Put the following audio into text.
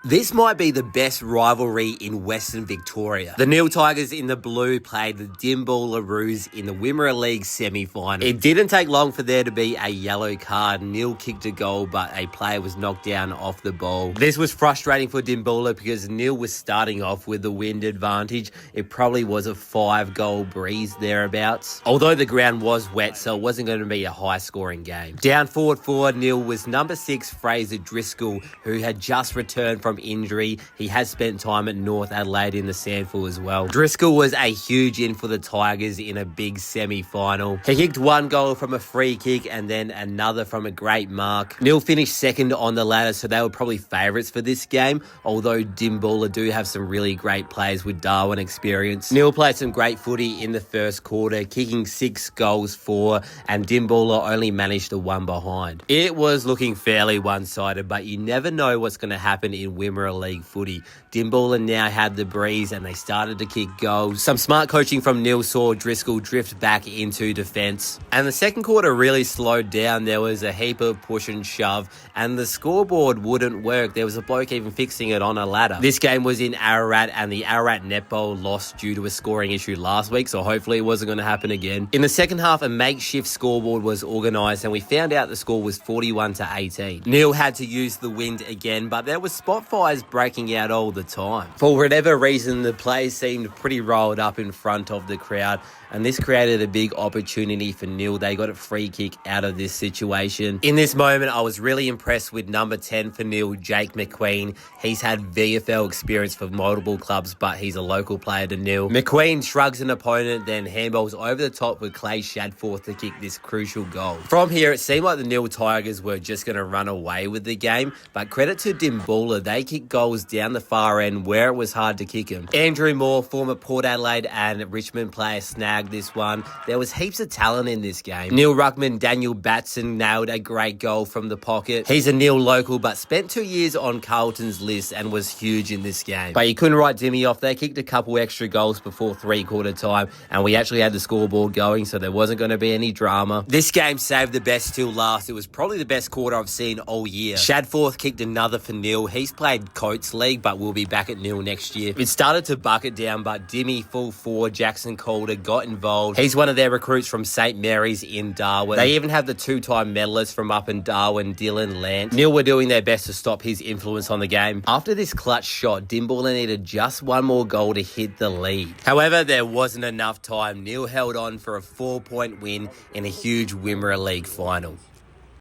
This might be the best rivalry in Western Victoria. The Nhill Tigers in the blue played the Dimboola Roos in the Wimmera League semi-final. It didn't take long for there to be a yellow card. Nhill kicked a goal, but a player was knocked down off the ball. This was frustrating for Dimboola because Nhill was starting off with the wind advantage. It probably was a 5-goal breeze thereabouts. Although the ground was wet, so it wasn't going to be a high-scoring game. Down forward Nhill was number 6 Fraser Driscoll, who had just returned from injury. He has spent time at North Adelaide in the Sandful as well. Driscoll was a huge in for the Tigers in a big semi-final. He kicked 1 goal from a free kick and then another from a great mark. Nhill finished second on the ladder, so they were probably favourites for this game, although Dimboola do have some really great players with Darwin experience. Nhill played some great footy in the first quarter, kicking 6 goals for, and Dimboola only managed the 1 behind. It was looking fairly one-sided, but you never know what's going to happen in Wimmera League footy. Dimboola now had the breeze and they started to kick goals. Some smart coaching from Nhill saw Driscoll drift back into defence. And the second quarter really slowed down. There was a heap of push and shove and the scoreboard wouldn't work. There was a bloke even fixing it on a ladder. This game was in Ararat and the Ararat netball lost due to a scoring issue last week, so hopefully it wasn't going to happen again. In the second half, a makeshift scoreboard was organised and we found out the score was 41-18. Nhill had to use the wind again, but there was spot fires breaking out all the time. For whatever reason, the players seemed pretty rolled up in front of the crowd, and this created a big opportunity for Nhill. They got a free kick out of this situation. In this moment, I was really impressed with number 10 for Nhill, Jake McQueen. He's had VFL experience for multiple clubs, but he's a local player to Nhill. McQueen shrugs an opponent, then handballs over the top with Clay Shadforth to kick this crucial goal. From here, it seemed like the Nhill Tigers were just going to run away with the game, but credit to Dimboola, they kicked goals down the far end where it was hard to kick them. Andrew Moore, former Port Adelaide and Richmond player, snagged this one. There was heaps of talent in this game. Nhill ruckman Daniel Batson nailed a great goal from the pocket. He's a Nhill local but spent 2 years on Carlton's list and was huge in this game. But you couldn't write Dimmy off. They kicked a couple extra goals before 3/4 time and we actually had the scoreboard going, so there wasn't going to be any drama. This game saved the best till last. It was probably the best quarter I've seen all year. Shadforth kicked another for Nhill. He's played Coates League but will be back at Nhill next year. It started to bucket down, but Dimmy full forward Jackson Calder got involved. He's one of their recruits from St Mary's in Darwin. They even have the 2-time medalist from up in Darwin, Dylan Lant. Nhill were doing their best to stop his influence on the game. After this clutch shot, Dimboola needed just 1 more goal to hit the lead. However, there wasn't enough time. Nhill held on for a 4-point win in a huge Wimmera League final.